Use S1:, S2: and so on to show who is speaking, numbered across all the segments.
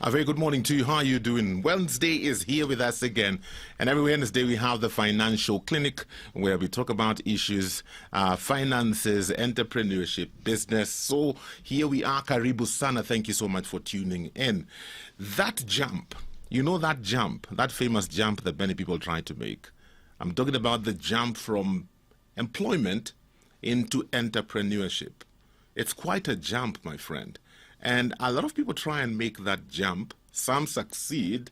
S1: A very good morning to you. How are you doing? Wednesday is here with us again. And every Wednesday we have the Financial Clinic where we talk about issues, finances, entrepreneurship, business. So here we are, Karibu Sana. Thank you so much for tuning in. That jump, that famous jump that many people try to make. I'm talking about the jump from employment into entrepreneurship. It's quite a jump, my friend. And a lot of people try and make that jump. Some succeed,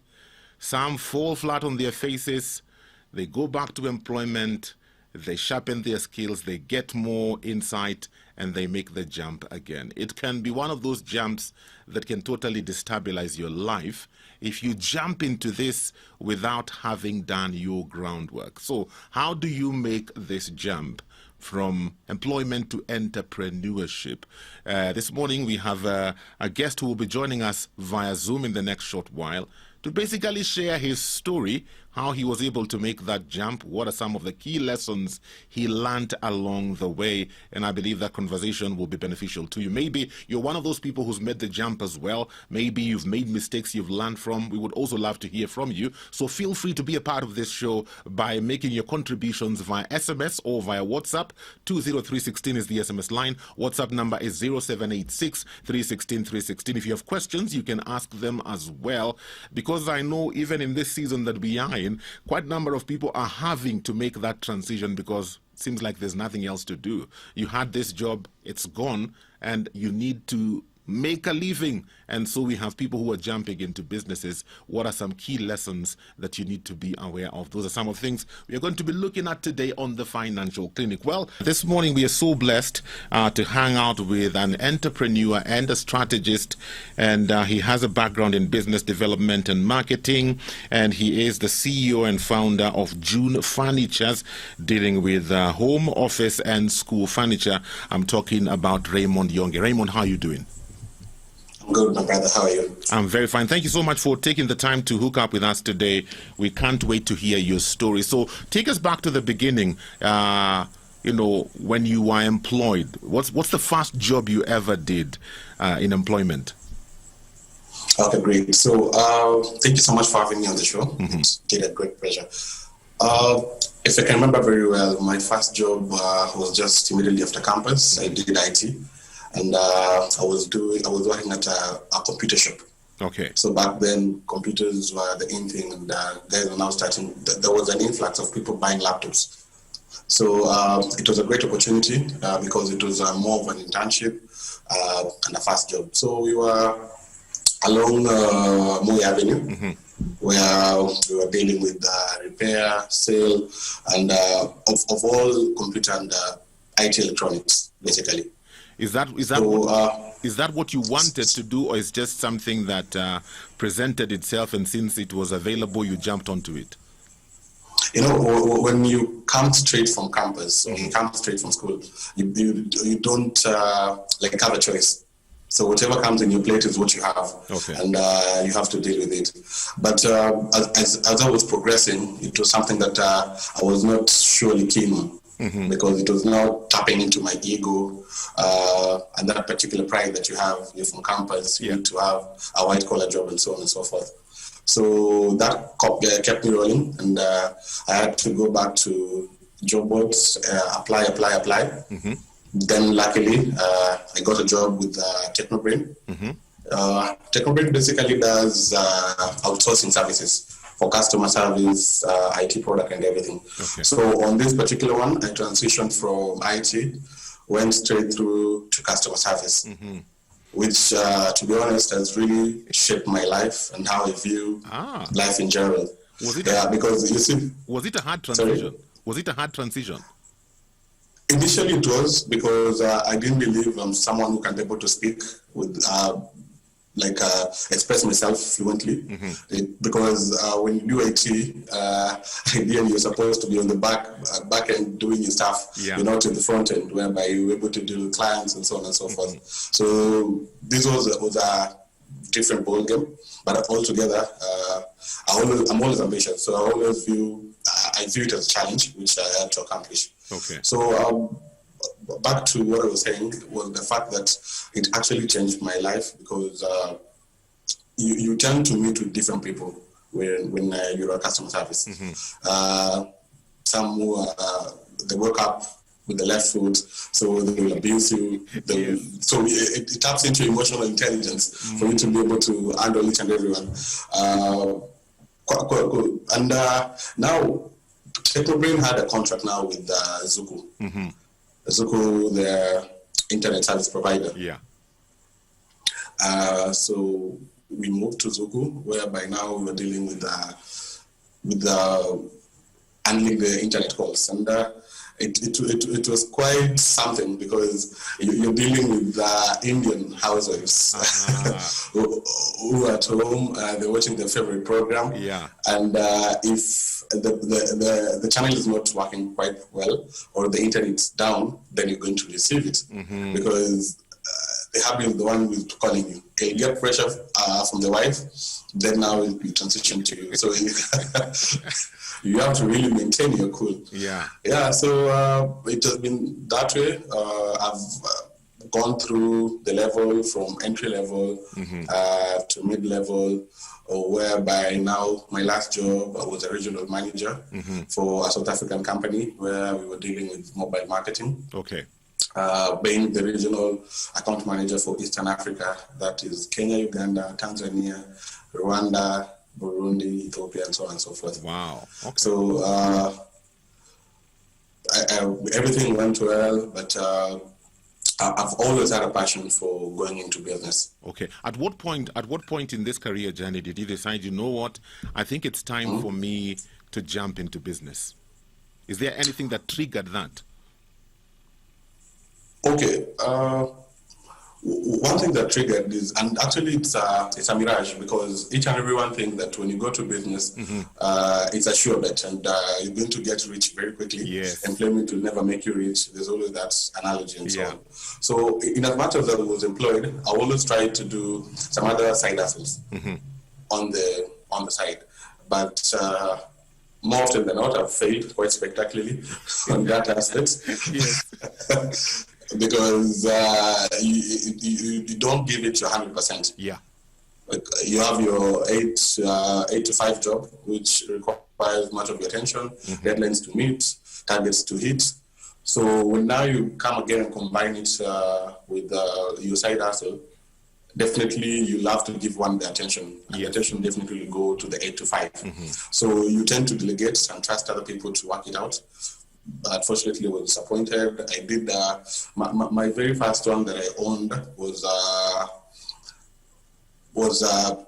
S1: some fall flat on their faces. They go back to employment, they sharpen their skills, they get more insight, and they make the jump again. It can be one of those jumps that can totally destabilize your life if you jump into this without having done your groundwork. So how do you make this jump from employment to entrepreneurship? This morning we have a guest who will be joining us via Zoom in the next short while to basically share his story, how he was able to make that jump, what are some of the key lessons he learned along the way, and I believe that conversation will be beneficial to you. Maybe you're one of those people who's made the jump as well. Maybe you've made mistakes you've learned from. We would also love to hear from you. So feel free to be a part of this show by making your contributions via SMS or via WhatsApp. 20316 is the SMS line. WhatsApp number is 0786 316 316. If you have questions, you can ask them as well, because I know even in this season that we are in, quite a number of people are having to make that transition because it seems like there's nothing else to do. You had this job, it's gone, and you need to make a living. And so we have people who are jumping into businesses. What are some key lessons that you need to be aware of? Those are some of the things we are going to be looking at today on the Financial Clinic. Well, this morning we are so blessed to hang out with an entrepreneur and a strategist, and he has a background in business development and marketing, and he is the CEO and founder of June Furnitures, dealing with home, office, and school furniture. I'm talking about Raymond Yonge. Raymond, how are you doing?
S2: Good, my brother. How are you?
S1: I'm very fine. Thank you so much for taking the time to hook up with us today. We can't wait to hear your story. So take us back to the beginning. When you were employed, what's the first job you ever did in employment?
S2: Okay, great. So thank you so much for having me on the show.
S1: Mm-hmm.
S2: It's a great pleasure. If I can remember very well, my first job was just immediately after campus. I did IT. And I was working at a computer shop.
S1: Okay.
S2: So back then, computers were the in thing, and guys are now starting. There was an influx of people buying laptops. So it was a great opportunity because it was more of an internship and a fast job. So we were along Moy Avenue,
S1: mm-hmm.
S2: where we were dealing with repair, sale, and of all computer and IT electronics, basically.
S1: Is that what you wanted to do, or is just something that presented itself, and since it was available, you jumped onto it?
S2: When you come straight from campus, or you come straight from school, you don't have a choice. So whatever comes in your plate is what you have,
S1: okay.
S2: And you have to deal with it. But as I was progressing, it was something that I was not surely keen on.
S1: Mm-hmm.
S2: Because it was now tapping into my ego and that particular pride that you're from campus, you need to have a white collar job and so on and so forth. So that kept me rolling, and I had to go back to job boards, apply.
S1: Mm-hmm.
S2: Then luckily, I got a job with Technobrain.
S1: Mm-hmm.
S2: Technobrain basically does outsourcing services for customer service, IT product, and everything.
S1: Okay.
S2: So on this particular one, I transitioned from IT, went straight through to customer service,
S1: mm-hmm.
S2: which, to be honest, has really shaped my life and how I view life in general. Because you see,
S1: was it a hard transition?
S2: Sorry?
S1: Was it a hard transition?
S2: Initially, it was, because I didn't believe I'm someone who can be able to speak with. Express myself fluently,
S1: mm-hmm.
S2: Because when you do IT, ideally you're supposed to be on the back end doing your stuff, You're not in the front end, whereby you're able to deal with clients and so on and so forth.
S1: Mm-hmm.
S2: So this was a different ball game, but altogether, I'm always ambitious, so I always view it as a challenge which I had to accomplish.
S1: Okay.
S2: So. Back to what I was saying was the fact that it actually changed my life, because you tend to meet with different people when you're a customer service. Some who they woke up with the left foot, so they will abuse you. So it taps into emotional intelligence for you to be able to handle each and everyone. And now, Technobrain had a contract now with Zuku. Zuku, their internet service provider.
S1: Yeah.
S2: So we moved to Zuku, whereby now we're dealing with handling the internet calls, and it was quite something, because you're dealing with Indian housewives who are at home, they're watching their favorite program, and if the channel is not working quite well, or the internet's down, then you're going to receive it, because they have been the one who's calling you. You get pressure from the wife, then now it will transition to you. So you have to really maintain your cool. So it has been that way. I've gone through the level from entry level to mid level, whereby now my last job I was a regional manager for a South African company where we were dealing with mobile marketing.
S1: Okay.
S2: Being the regional account manager for Eastern Africa, that is Kenya, Uganda, Tanzania, Rwanda, Burundi, Ethiopia, and so on and so forth.
S1: Wow. Okay.
S2: So everything went well, but I've always had a passion for going into business.
S1: Okay. At what point in this career journey did you decide, you know what, I think it's time for me to jump into business? Is there anything that triggered that?
S2: Okay. One thing that triggered is, and actually it's a mirage, because each and everyone thinks that when you go to business, it's a sure bet, and you're going to get rich very quickly.
S1: Yes.
S2: Employment will never make you rich. There's always that analogy and so on. So in as much as I was employed, I always tried to do some other side hustles on the side. But more often than not, I've failed quite spectacularly on that aspect.
S1: Yes.
S2: Because you don't give it your 100%.
S1: Yeah.
S2: Like you have your 8 to 5 job, which requires much of your attention, deadlines to meet, targets to hit. So when now you come again and combine it with your side hustle, definitely you'll have to give one the attention. And the attention definitely will go to the 8 to 5. So you tend to delegate and trust other people to work it out. Unfortunately, I was disappointed. I did my very first one that I owned was a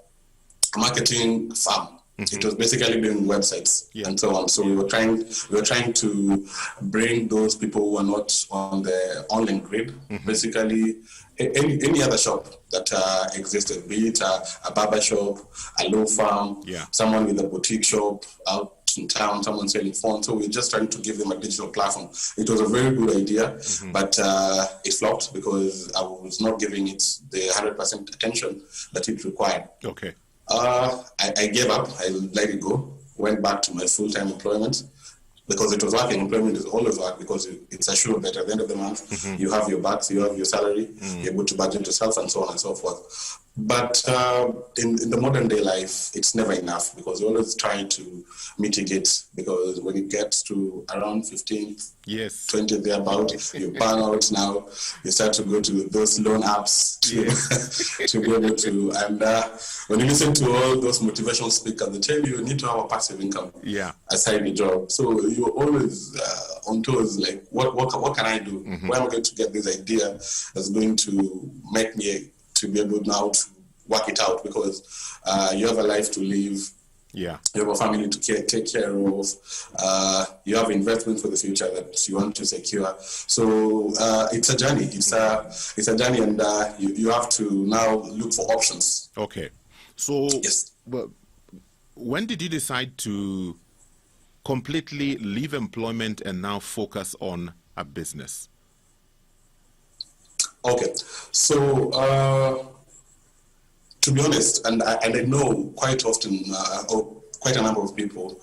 S2: marketing firm. It was basically doing websites and so on. So we were trying to bring those people who are not on the online grid, basically any other shop that existed, be it a barber shop, a law firm, someone with a boutique shop out in town, someone selling phones. So we're just trying to give them a digital platform. It was a very good idea, but it flopped because I was not giving it the 100% attention that it required.
S1: Okay.
S2: I gave up. I let it go. Went back to my full-time employment because it was working. Employment is always work because it's a sure bet. At the end of the month, you have your bucks, you have your salary, you're able to budget yourself, and so on and so forth. But in the modern day life, it's never enough because you always try to mitigate, because when it gets to around 15th, 20th, thereabout, you burn out now. You start to go to those loan apps to be able to. And when you listen to all those motivational speakers, they tell you need to have a passive income aside the job. So you're always on toes, like, what can I do? Where am I going to get this idea that's going to make me to be able now to work it out, because you have a life to live. You have a family to take care of. You have investment for the future that you want to secure. So it's a journey. It's a journey, and you have to now look for options.
S1: Okay. So when did you decide to completely leave employment and now focus on a business? Okay, so to be honest, and I know quite often, or quite a number of people,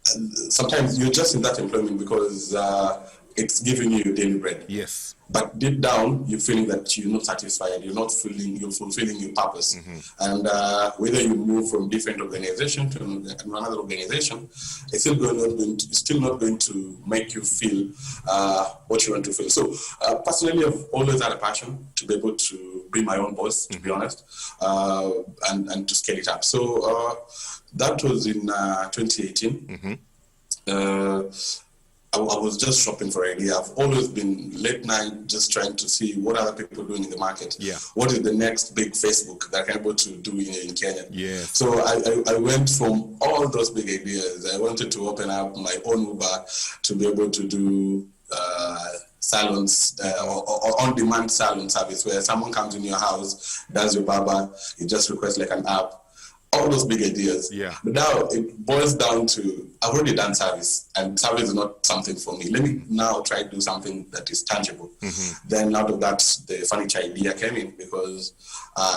S1: sometimes you're just in that employment because
S2: it's giving you your daily bread.
S1: Yes.
S2: But deep down, you're feeling that you're not satisfied. You're fulfilling your purpose. And whether you move from different organization to another organization, it's still not going to make you feel what you want to feel. So personally, I've always had a passion to be able to be my own boss, to be honest, and to scale it up. So that was in 2018. I was just shopping for an idea. I've always been late night just trying to see what other people are doing in the market.
S1: Yeah.
S2: What is the next big Facebook that I'm able to do in Kenya?
S1: Yeah.
S2: So I went from all those big ideas. I wanted to open up my own Uber to be able to do salons or on-demand salon service where someone comes in your house, does your barber, you just request like an app. All those big ideas.
S1: Yeah.
S2: But now it boils down to, I've already done service, and service is not something for me. Let me now try to do something that is tangible. Then out of that, the furniture idea came in because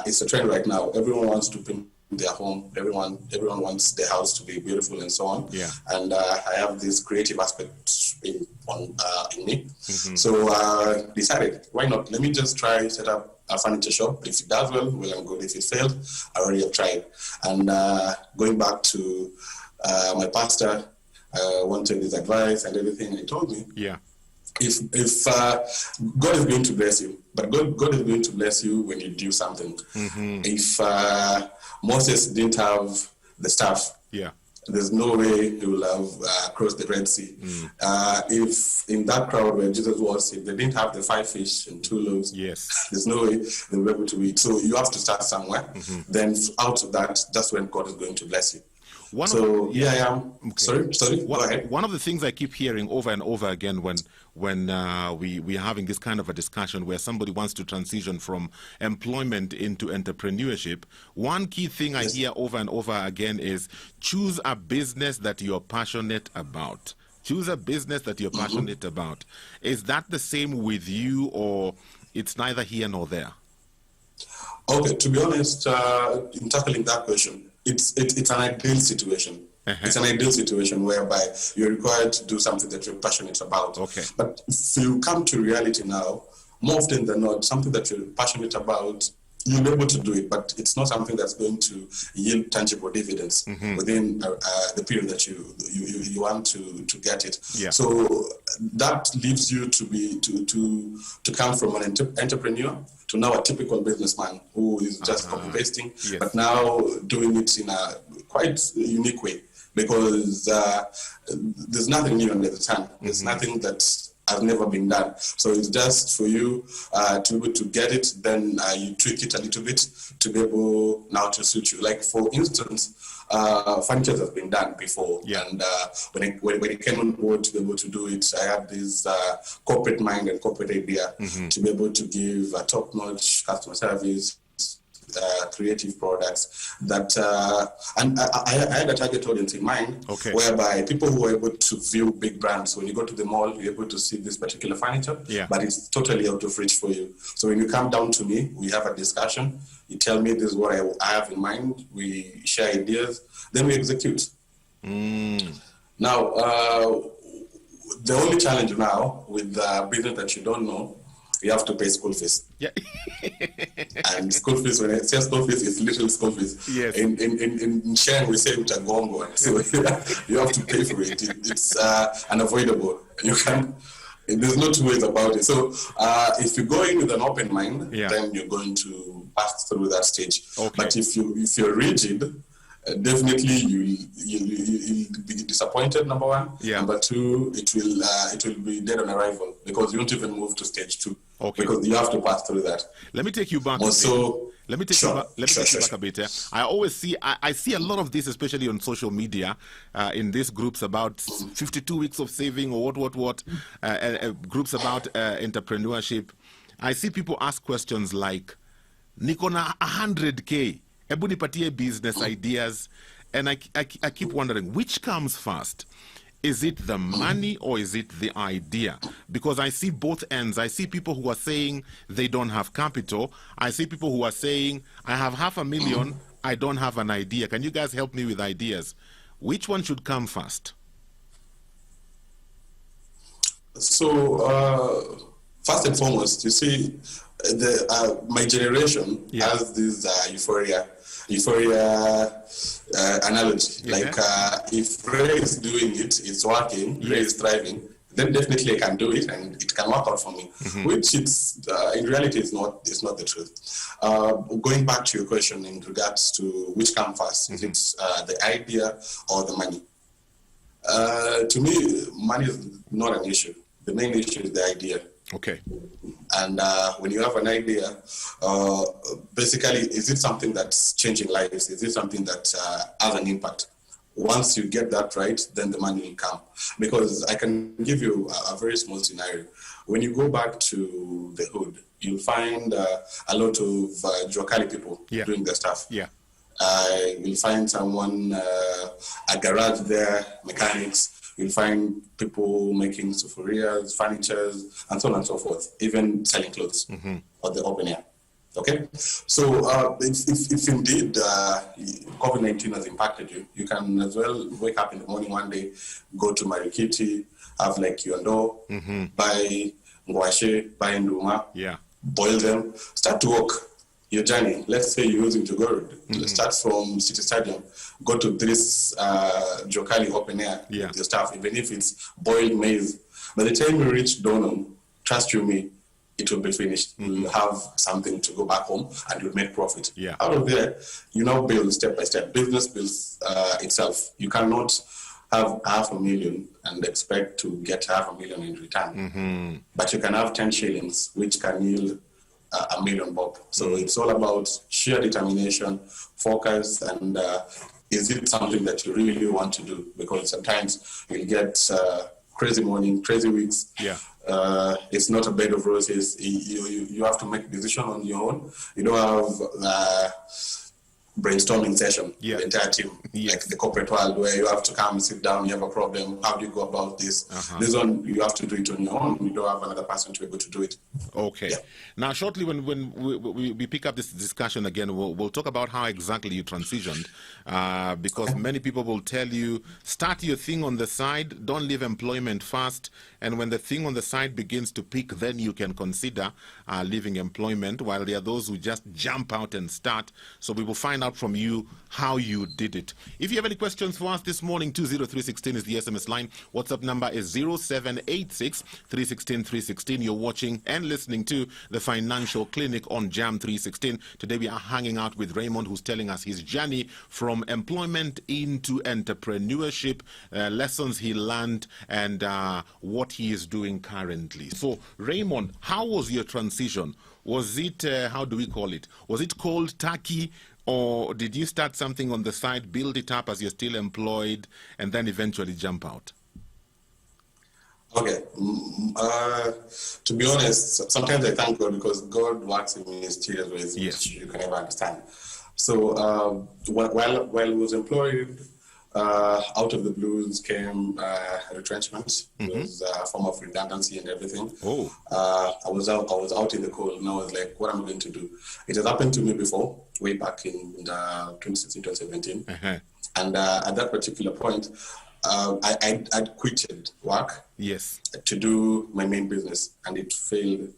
S2: it's a trend right now. Everyone wants to paint their home. Everyone wants their house to be beautiful and so on.
S1: Yeah.
S2: And I have this creative aspect in me. So decided, why not? Let me just try set up a furniture shop. If it does well, I'm good. If it failed, I already have tried. And going back to my pastor, wanted his advice and everything. He told me, if God is going to bless you, but God is going to bless you when you do something. If Moses didn't have the staff, there's no way he will have crossed the Red Sea. If in that crowd where Jesus was, if they didn't have the 5 fish and 2 loaves, there's no way they will be able to eat. So you have to start somewhere. Then out of that, that's when God is going to bless you. Here I am. Okay. Sorry. Go ahead.
S1: One of the things I keep hearing over and over again when we are having this kind of a discussion where somebody wants to transition from employment into entrepreneurship, one key thing I hear over and over again is choose a business that you're passionate about. Choose a business that you're passionate about. Is that the same with you, or it's neither here nor there?
S2: Okay, to be honest, in tackling that question, it's an ideal situation. It's an ideal situation whereby you're required to do something that you're passionate about.
S1: Okay.
S2: But if you come to reality now, more often than not, something that you're passionate about, you'll be able to do it, but it's not something that's going to yield tangible dividends within the period that you want to get it. So that leaves you to come from an entrepreneur to now a typical businessman who is just copy pasting, but now doing it in a quite unique way, because there's nothing new under the sun. There's nothing that has never been done. So it's just for you to be able to get it, then you tweak it a little bit to be able now to suit you. Like for instance, furniture has been done before, and when it came on board to be able to do it, I had this corporate mind and corporate idea to be able to give top-notch customer service, creative products that and I had a target audience in mind, whereby people who are able to view big brands. When you go to the mall, you're able to see this particular furniture, but it's totally out of reach for you. So when you come down to me, we have a discussion, you tell me this is what I have in mind, we share ideas, then we execute. Now the only challenge now with business that you don't know, you have to pay school fees. And school fees, when I say school fees, it's little school fees. In Sheng, we say utagongo. So you have to pay for it. It's unavoidable. You can. There's no two ways about it. So if you go in with an open mind, then you're going to pass through that stage. But if you're rigid, definitely you'll be disappointed, number one. Number two, it will be dead on arrival, because you won't even move to stage 2. Because you have to pass through that.
S1: Let me take you back. Let me take you back a bit. I always see I see a lot of this, especially on social media, in these groups about 52 weeks of saving or what groups about entrepreneurship. I see people ask questions like, Nikona 100K. Ebu nipatie business ideas, and I keep wondering, which comes first? Is it the money or is it the idea? Because I see both ends. I see people who are saying they don't have capital. I see people who are saying, I have $500,000, I don't have an idea. Can you guys help me with ideas? Which one should come first?
S2: So first and foremost, you see, my generation has this euphoria analogy.
S1: Yeah.
S2: Like if Ray is doing it, it's working, Ray is thriving, then definitely I can do it and it can work out for me. Which it's in reality is not the truth. Going back to your question in regards to which comes first, is it the idea or the money? To me, money is not an issue. The main issue is the idea.
S1: Okay.
S2: And when you have an idea, basically, is it something that's changing lives? Is it something that has an impact? Once you get that right, then the money will come. Because I can give you a very small scenario. When you go back to the hood, you'll find a lot of Jokali people doing their stuff.
S1: Yeah.
S2: You'll find someone, a garage there, mechanics. You'll find people making sufurias, furnitures, and so on and so forth, even selling clothes at the open air. Okay? So if indeed COVID-19 has impacted you, you can as well wake up in the morning one day, go to Marikiti, have like yondo, buy ngwashe, buy nduma, boil them, start to walk your journey. Let's say you're using Jogoo Road. Start from City Stadium, go to this Jokali open air with your stuff, even if it's boiled maize. By the time you reach Donham, trust you me, it will be finished. You'll have something to go back home and you'll make profit. Out of there, you now build step by step. Business builds itself. You cannot have 500,000 and expect to get 500,000 in return. But you can have 10 shillings, which can yield a million bob. So it's all about sheer determination, focus, and is it something that you really want to do? Because sometimes you'll get crazy morning, crazy weeks. It's not a bed of roses. You have to make a decision on your own. You don't have brainstorming session, the entire team, like the corporate world, where you have to come and sit down, you have a problem, how do you go about this? This one, you have to do it on your own. You don't have another person to be able to do it.
S1: Okay. Now, shortly, when we pick up this discussion again, we'll talk about how exactly you transitioned, because many people will tell you, start your thing on the side, don't leave employment first, and when the thing on the side begins to peak, then you can consider leaving employment, while there are those who just jump out and start. So we will find out from you how you did it. If you have any questions for us this morning, 20316 is the SMS line. WhatsApp number is 0786 316 316. You're watching and listening to the Financial Clinic on Jam 316. Today we are hanging out with Raymond, who's telling us his journey from employment into entrepreneurship, lessons he learned, and what he is doing currently. So, Raymond, how was your transition? Was it, how do we call it? Was it cold turkey? Or did you start something on the side, build it up as you're still employed, and then eventually jump out?
S2: Okay. To be honest, sometimes I thank God because God works in mysterious ways which you can never understand. So while I was employed, out of the blues came retrenchment. It was a form of redundancy and everything. I was out in the cold, and I was like, what am I going to do? It has happened to me before, way back in 2016, 2017. And at that particular point, I'd quitted work to do my main business, and it failed.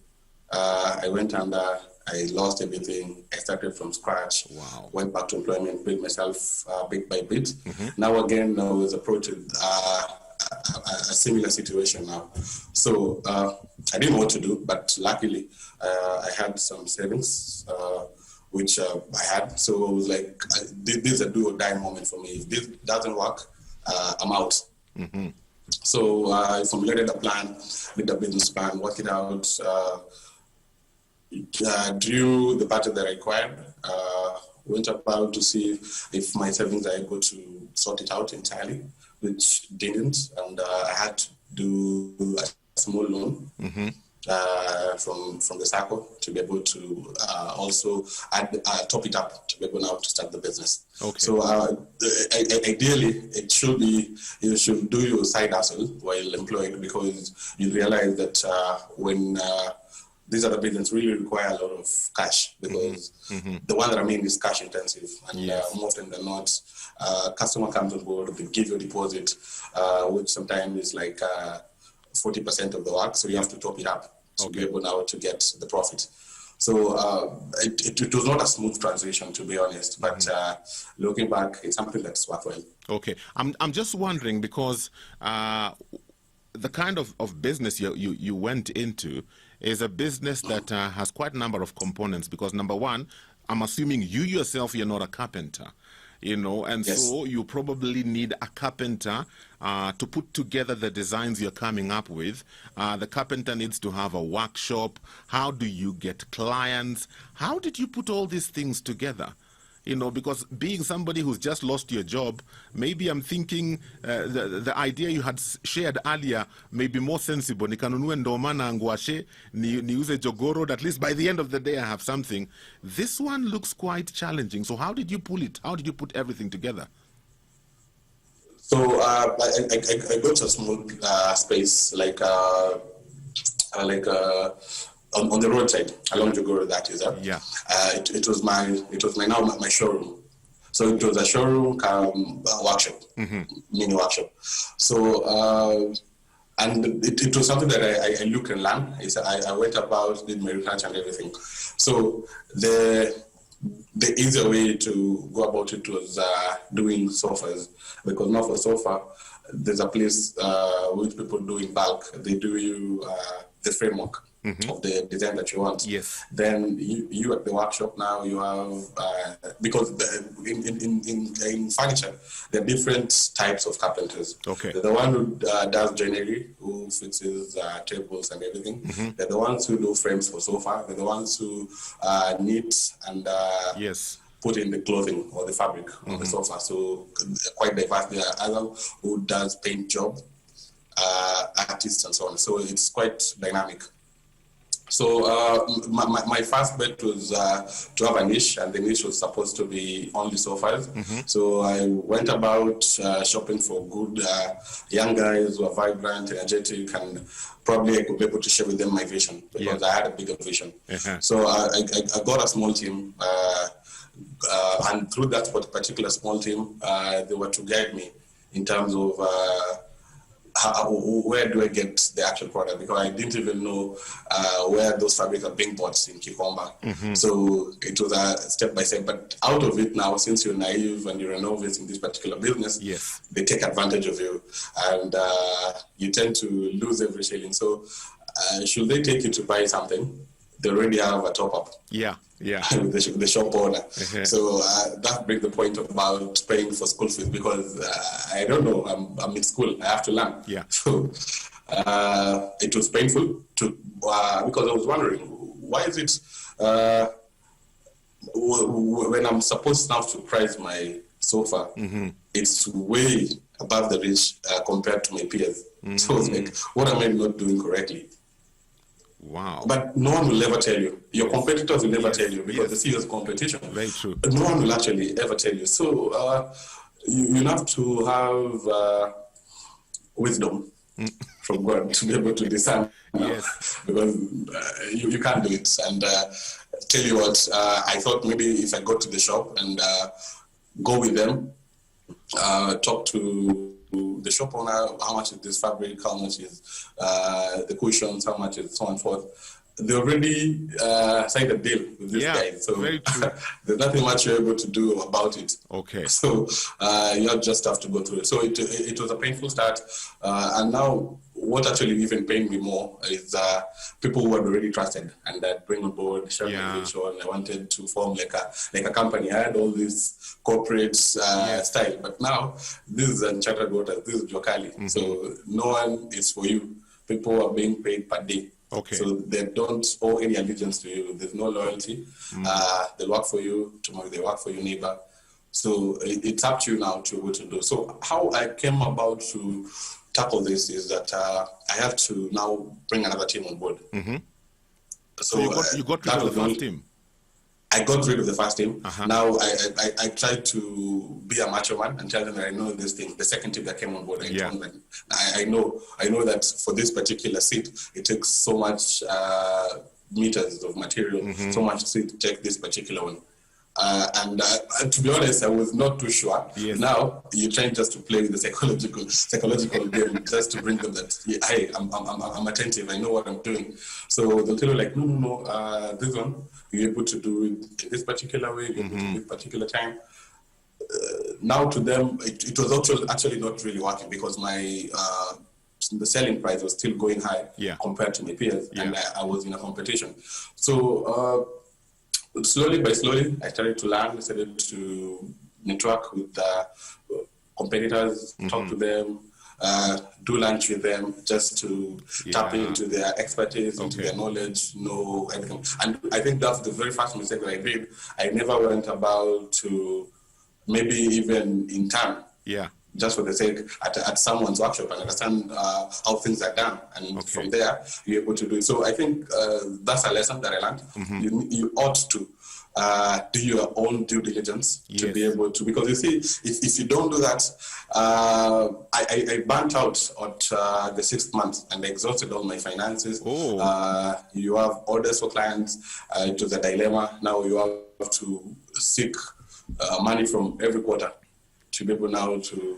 S2: I went under, I lost everything. I started from scratch, went back to employment, built myself bit by bit. Now again, I was approached a similar situation now. So I didn't know what to do, but luckily I had some savings, which I had. So it was like, this is a do or die moment for me. If this doesn't work, I'm out. So I formulated a plan, did a business plan, worked it out, drew the budget that I required, went about to see if my savings are able to sort it out entirely, which didn't, and I had to do a small loan from the SACCO to be able to also top it up to be able now to start the business. So ideally, it should be, you should do your side hustle while employed, because you realize that when these other businesses really require a lot of cash, because the one that I mean is cash intensive, and more often than not, customer comes on board, they give you a deposit, which sometimes is like 40% of the work, so you have to top it up to be able now to get the profit. So it was not a smooth transition, to be honest, but looking back, it's something that's worthwhile.
S1: Okay, I'm just wondering, because the kind of business you went into is a business that has quite a number of components, because number one, I'm assuming you yourself, you're not a carpenter, you know, and
S2: Yes.
S1: so you probably need a carpenter to put together the designs you're coming up with. The carpenter needs to have a workshop. How do you get clients? How did you put all these things together? You know, because being somebody who's just lost your job, maybe I'm thinking the idea you had shared earlier may be more sensible. Nikanunue ndoma na ngwashe, niuze jogoro, at least by the end of the day I have something. This one looks quite challenging. So how did you pull it? How did you put everything together?
S2: So I got a small space, on the roadside along Jogoro, that is.
S1: Yeah.
S2: It was my showroom. So it was a showroom workshop, mini workshop. So and it was something that I look and learn. I went about, did my research and everything. So the easier way to go about it was doing sofas, because now for sofa, there's a place which people do in bulk. They do you the framework of the design that you want.
S1: Yes.
S2: Then you at the workshop now, you have because in furniture there are different types of carpenters.
S1: Okay.
S2: The one who does joinery, who fixes tables and everything. They're the ones who do frames for sofa. They're the ones who knit and
S1: Yes.
S2: put in the clothing or the fabric on the sofa. So quite diverse. There are others who does paint job, artists and so on. So it's quite dynamic. So my first bet was to have a niche, and the niche was supposed to be only sofas. So I went about shopping for good young guys who are vibrant, energetic, and probably I could be able to share with them my vision, because I had a bigger vision. So I got a small team, and through that particular small team, they were to guide me in terms of where do I get the actual product, because I didn't even know where those fabrics are being bought in Kikomba. So it was a step by step. But out of it now, since you're naive and you're a novice in this particular business,
S1: Yes.
S2: they take advantage of you, and you tend to lose every shilling. So should they take you to buy something, they already have a top up.
S1: Yeah. Yeah.
S2: With the shop owner. So that brings the point about paying for school fees, because I don't know, I'm in school, I have to learn.
S1: Yeah.
S2: So it was painful to because I was wondering, why is it when I'm supposed now to price my sofa, it's way above the reach compared to my peers. So it's like, what am I not doing correctly?
S1: Wow.
S2: But no one will ever tell you. Your competitors will never tell you, because the serious competition.
S1: Very true.
S2: But no one will actually ever tell you. So you have to have wisdom from God to be able to discern.
S1: Yes.
S2: Because you can't do it. And tell you what, I thought maybe if I go to the shop and go with them, talk to the shop owner, how much is this fabric, how much is the cushions, how much is so on and forth. They already signed a deal with this guy, so there's nothing much you're able to do about it.
S1: Okay.
S2: So you just have to go through it. So it was a painful start, and now what actually even pained me more is people who had already trusted and that bring on board, share my vision. I wanted to form like a company. I had all this corporate style, but now this is uncharted waters. This is Jokali. So no one is for you. People are being paid per day.
S1: Okay.
S2: So they don't owe any allegiance to you. There's no loyalty. They work for you. Tomorrow they work for your neighbor. So it's up to you now to what to do. So how I came about to tackle this is that I have to now bring another team on board.
S1: So you got rid of the first team?
S2: I got rid of the first team. Now I tried to be a macho man and tell them that I know this thing. The second team that came on board, I told them, I know that for this particular seat, it takes so much meters of material, so much to take this particular one. And to be honest, I was not too sure.
S1: Yes.
S2: Now you're trying just to play with the psychological game, just to bring them that, hey, I'm attentive. I know what I'm doing. So they'll tell you like, no, this one you're able to do it in this particular way, you're able to do this particular time. Now to them, it was actually not really working because my the selling price was still going high compared to my peers, and I was in a competition. So slowly, I started to learn. I started to network with competitors, talk to them, do lunch with them, just to tap into their expertise, into their knowledge, know everything. And I think that's the very first mistake that I did. I never went about to maybe even intern. Just for the sake at someone's workshop and understand how things are done, and from there you're able to do it. So I think that's a lesson that I learned. You ought to do your own due diligence to be able to, because you see, if you don't do that, I burnt out at the 6th month and exhausted all my finances. You have orders for clients. It was a dilemma. Now you have to seek money from every quarter to be able now to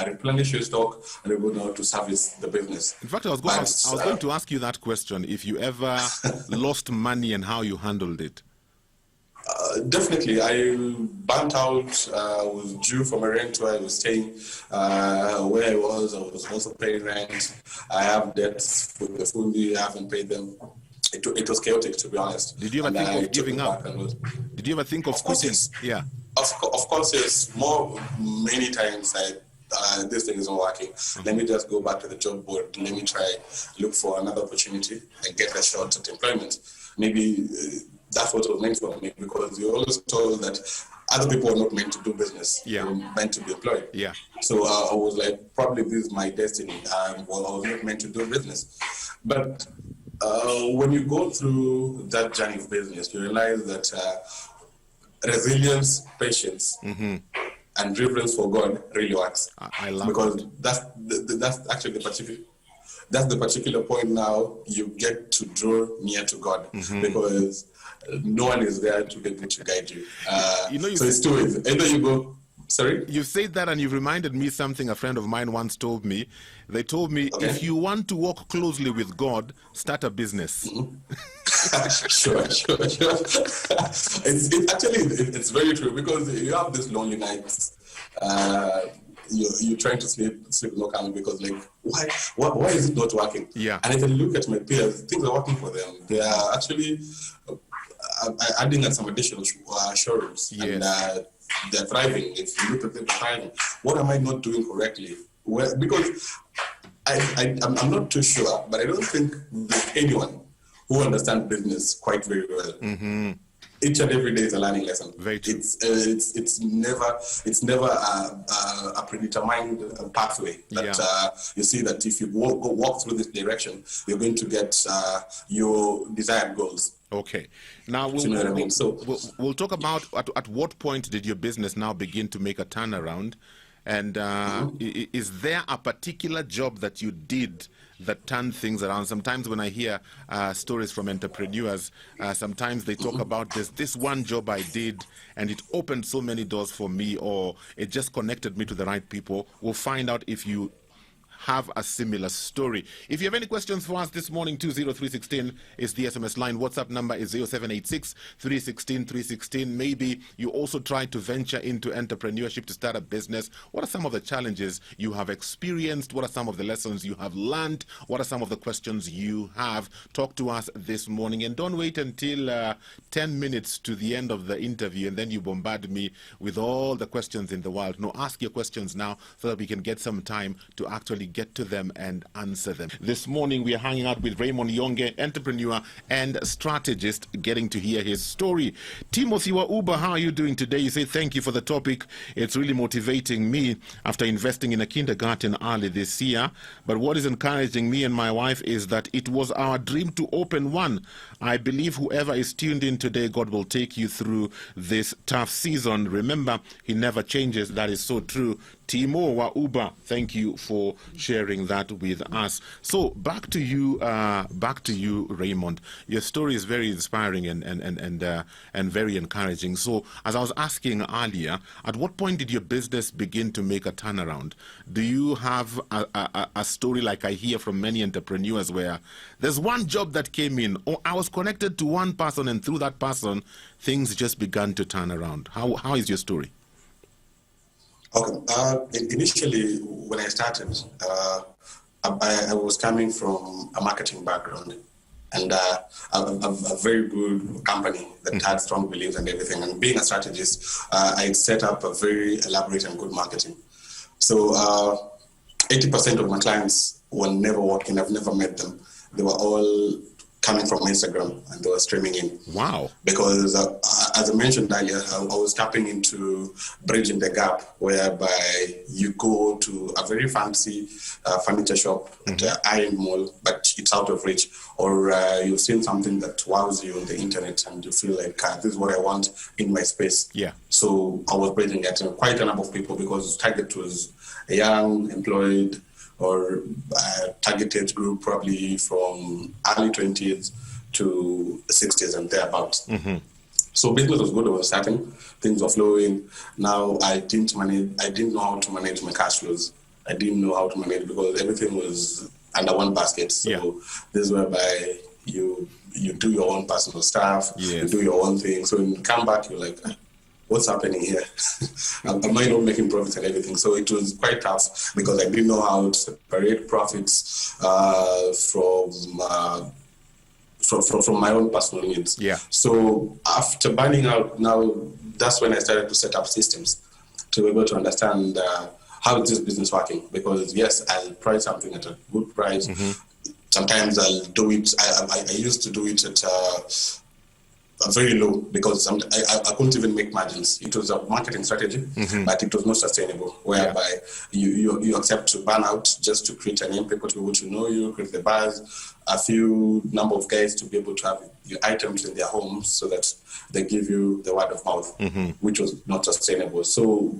S2: replenish your stock and be able now to service the business.
S1: In fact, I was going to ask you that question, if you ever lost money and how you handled it.
S2: Definitely. I burnt out, was due for my rent where I was staying. Where I was also paying rent. I have debts with the fully, I haven't paid them. It was chaotic, to be honest.
S1: Did you ever think of giving up? Did you ever think of quitting? Yeah.
S2: Of course, yes. Many times this thing isn't working. Let me just go back to the job board. Let me try look for another opportunity and get a shot at employment. Maybe that's what was meant for me, because you're always told that other people are not meant to do business. They're meant to be employed. So I was like, probably this is my destiny. I was not meant to do business. But when you go through that journey of business, you realize that resilience, patience, and reverence for God really works.
S1: I love
S2: because
S1: it.
S2: That's actually the particular point now you get to draw near to God, because no one is there to be able to guide you. So it's two ways. Either you go. Sorry?
S1: You said that and you've reminded me something a friend of mine once told me. They told me, if you want to walk closely with God, start a business.
S2: Sure. It's very true, because you have these lonely nights. You're trying to sleep no calm, because like, why is it not working? And if I look at my peers, things are working for them. They are actually adding some additional showrooms, and they're thriving. If you look at them thriving, what am I not doing correctly? Well, because I'm not too sure, but I don't think there's anyone who understands business quite very well. Each and every day is a learning lesson.
S1: Very true.
S2: It's never a predetermined pathway that you see that if you walk through this direction, you're going to get your desired goals.
S1: Okay. Now, we'll talk about at what point did your business now begin to make a turnaround? And is there a particular job that you did that turned things around? Sometimes when I hear stories from entrepreneurs, sometimes they talk about this one job I did and it opened so many doors for me, or it just connected me to the right people. We'll find out if you have a similar story. If you have any questions for us this morning, 20316 is the SMS line. WhatsApp number is 0786 316 316. Maybe you also tried to venture into entrepreneurship to start a business. What are some of the challenges you have experienced? What are some of the lessons you have learned? What are some of the questions you have? Talk to us this morning, and don't wait until 10 minutes to the end of the interview and then you bombard me with all the questions in the world. No, ask your questions now so that we can get some time to actually get to them and answer them. This morning we are hanging out with Raymond Yonge, entrepreneur and strategist, getting to hear his story. Timothy wa Uber, how are you doing today? You say thank you for the topic. It's really motivating me after investing in a kindergarten early this year. But what is encouraging me and my wife is that it was our dream to open one. I believe whoever is tuned in today, God will take you through this tough season. Remember, he never changes. That is so true. Timo wa Uber, thank you for sharing that with us. So back to you, Raymond. Your story is very inspiring and very encouraging. So as I was asking earlier, at what point did your business begin to make a turnaround? Do you have a story like I hear from many entrepreneurs where there's one job that came in, or I was connected to one person, and through that person, things just began to turn around? How is your story?
S2: Okay. Initially, when I started, I was coming from a marketing background and a very good company that had strong beliefs and everything. And being a strategist, I set up a very elaborate and good marketing. So 80% of my clients were never walking. I've never met them. They were all coming from Instagram and they were streaming in.
S1: Wow.
S2: Because as I mentioned earlier, I was tapping into bridging the gap whereby you go to a very fancy furniture shop at Iron Mall, but it's out of reach. Or you've seen something that wows you on the internet and you feel like, this is what I want in my space.
S1: Yeah.
S2: So I was bridging it. Quite a number of people, because target was a young, employed, or targeted group probably from early 20s to 60s and thereabouts. So business was good. I was starting, things were flowing. Now I didn't know how to manage my cash flows. I didn't know how to manage because everything was under one basket. So this is whereby you do your own personal stuff, you do your own thing. So when you come back, you're like, what's happening here? Am I not making profits and everything? So it was quite tough because I didn't know how to separate profits from my own personal needs.
S1: Yeah.
S2: So after burning out, now that's when I started to set up systems to be able to understand how is this business working. Because yes, I'll price something at a good price. Sometimes I'll do it. I used to do it at very low because I couldn't even make margins. It was a marketing strategy, but it was not sustainable, whereby you accept to burn out just to create a name, people to be able to know you, create the buzz, a few number of guys to be able to have your items in their homes so that they give you the word of mouth, which was not sustainable. So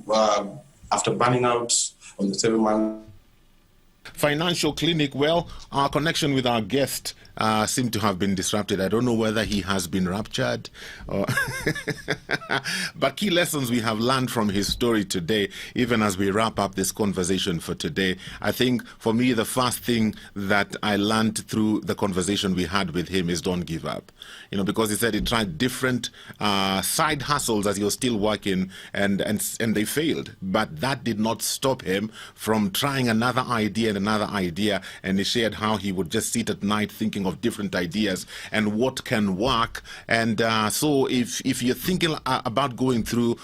S2: after burning out on the 7-month
S1: Financial Clinic, well, our connection with our guest seemed to have been disrupted. I don't know whether he has been raptured or but key lessons we have learned from his story today, even as we wrap up this conversation for today. I think for me, the first thing that I learned through the conversation we had with him is don't give up. You know, because he said he tried different side hustles as he was still working and they failed. But that did not stop him from trying another idea and another idea. And he shared how he would just sit at night thinking of different ideas and what can work. And so if you're thinking about going through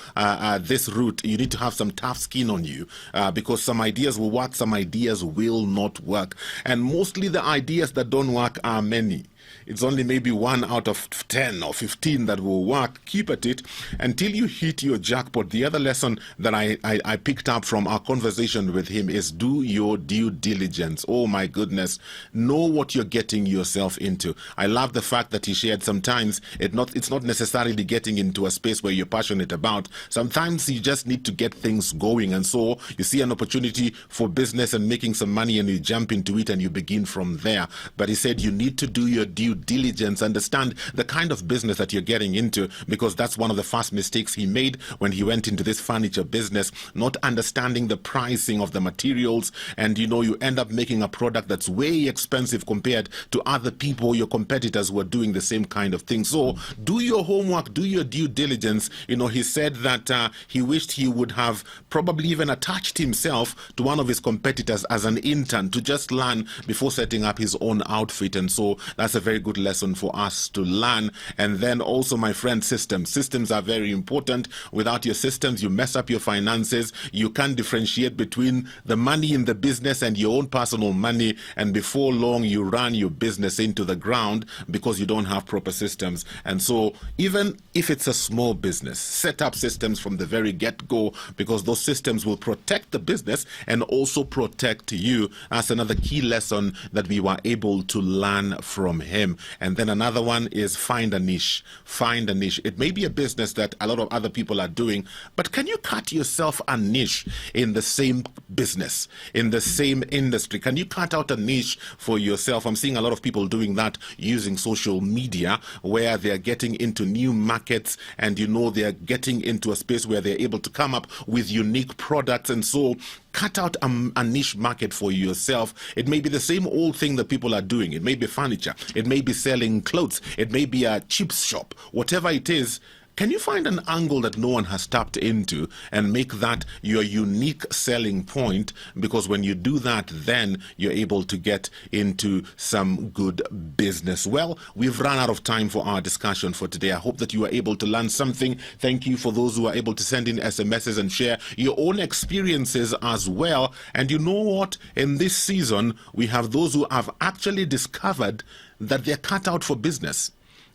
S1: this route, you need to have some tough skin on you because some ideas will work, some ideas will not work. And mostly the ideas that don't work are many. It's only maybe 1 out of 10 or 15 that will work. Keep at it until you hit your jackpot. The other lesson that I picked up from our conversation with him is do your due diligence. Oh my goodness. Know what you're getting yourself into. I love the fact that he shared sometimes it's not necessarily getting into a space where you're passionate about. Sometimes you just need to get things going. And so you see an opportunity for business and making some money and you jump into it and you begin from there. But he said you need to do your due diligence, understand the kind of business that you're getting into, because that's one of the first mistakes he made when he went into this furniture business, not understanding the pricing of the materials, and you end up making a product that's way expensive compared to other people, your competitors who are doing the same kind of thing. So do your homework, do your due diligence. He said that he wished he would have probably even attached himself to one of his competitors as an intern to just learn before setting up his own outfit. And so that's a very good lesson for us to learn. And then also, my friend, systems are very important. Without your systems, you mess up your finances. You can't differentiate between the money in the business and your own personal money, and before long you run your business into the ground because you don't have proper systems. And so even if it's a small business, set up systems from the very get-go, because those systems will protect the business and also protect you. That's another key lesson that we were able to learn from him. him. And then another one is find a niche. Find a niche. It may be a business that a lot of other people are doing, but can you cut yourself a niche in the same business, in the same industry? Can you cut out a niche for yourself? I'm seeing a lot of people doing that using social media, where they're getting into new markets, and they're getting into a space where they're able to come up with unique products. And so cut out a niche market for yourself. It may be the same old thing that people are doing. It may be furniture. It may be selling clothes. It may be a chips shop. Whatever it is, can you find an angle that no one has tapped into and make that your unique selling point? Because when you do that, then you're able to get into some good business. Well, we've run out of time for our discussion for today. I hope that you are able to learn something. Thank you for those who are able to send in SMSs and share your own experiences as well. And you know what? In this season, we have those who have actually discovered that they're cut out for business.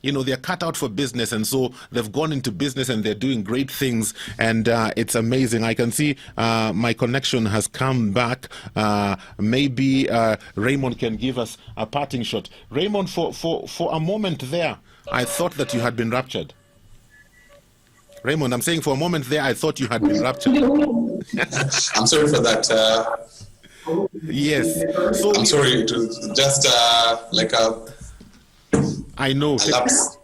S1: They're cut out for business, and so they've gone into business and they're doing great things, and it's amazing. I can see my connection has come back. Maybe Raymond can give us a parting shot. Raymond, for a moment there, I thought that you had been raptured. Raymond, I'm saying for a moment there, I thought you had been raptured.
S2: I'm sorry for that.
S1: Yes. So
S2: I'm sorry. It was just like a...
S1: I know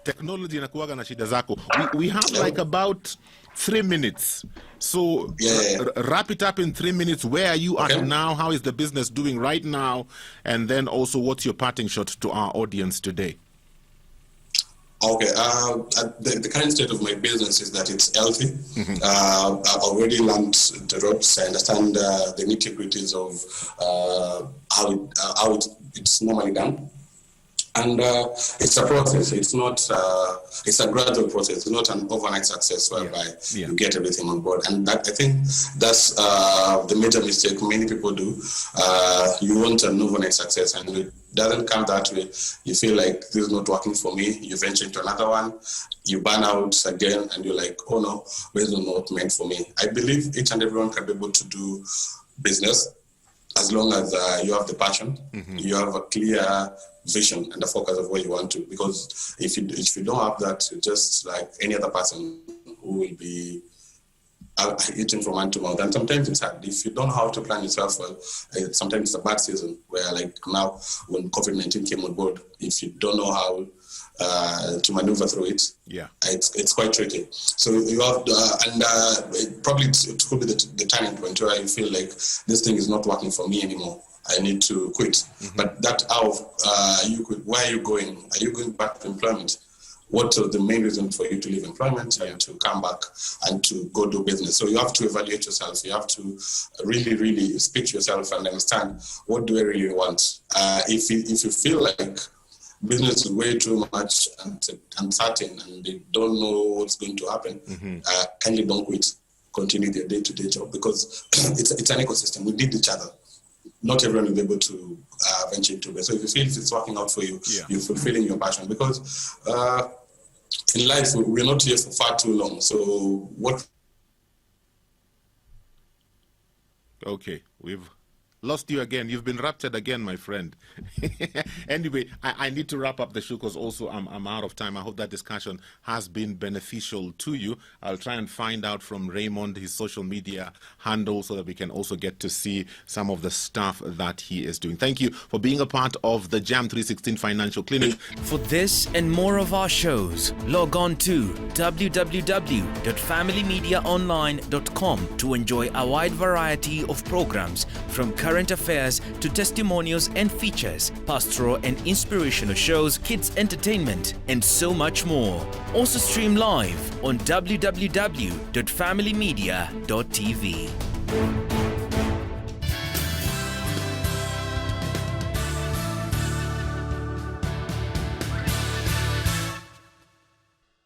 S1: technology inakuwaga na shida zako. We have like about 3 minutes, so wrap it up in 3 minutes. Where are you at now? How is the business doing right now? And then also, what's your parting shot to our audience today?
S2: Okay, the current state of my business is that it's healthy. Mm-hmm. I've already learned the ropes. I understand the nitty-gritties of how it's normally done. And it's a process. It's not. It's a gradual process. It's not an overnight success whereby you get everything on board. And that, I think that's the major mistake many people do. You want an overnight success, and it doesn't come that way. You feel like this is not working for me. You venture into another one. You burn out again, and you're like, oh no, this is not meant for me. I believe each and everyone can be able to do business as long as you have the passion, you have a clear vision and the focus of where you want to. Because if you don't have that, you're just like any other person who will be eating from hand to mouth. And sometimes it's hard. If you don't know how to plan yourself well, sometimes it's a bad season where, like now, when COVID-19 came on board, if you don't know how to maneuver through it, it's quite tricky. So you have, probably it could be the turning point where you feel like this thing is not working for me anymore. I need to quit. Mm-hmm. But that where are you going? Are you going back to employment? What are the main reasons for you to leave employment and to come back and to go do business? So you have to evaluate yourself. You have to really, really speak to yourself and understand, what do I really want? If you feel like business is way too much uncertain and they don't know what's going to happen, kindly don't quit. Continue their day-to-day job, because it's an ecosystem. We need each other. Not everyone will be able to venture into it. So if you feel it's working out for you, you're fulfilling your passion. Because in life, we're not here for far too long. So what...
S1: Okay, we've lost you again. You've been raptured again, my friend. Anyway, I need to wrap up the show because also I'm out of time. I hope that discussion has been beneficial to you. I'll try and find out from Raymond his social media handle so that we can also get to see some of the stuff that he is doing. Thank you for being a part of the Jam 316 Financial Clinic.
S3: For this and more of our shows, log on to www.familymediaonline.com to a wide variety of programs, from current affairs to testimonials and features, pastoral and inspirational shows, kids entertainment, and so much more. Also stream live on www.familymedia.tv.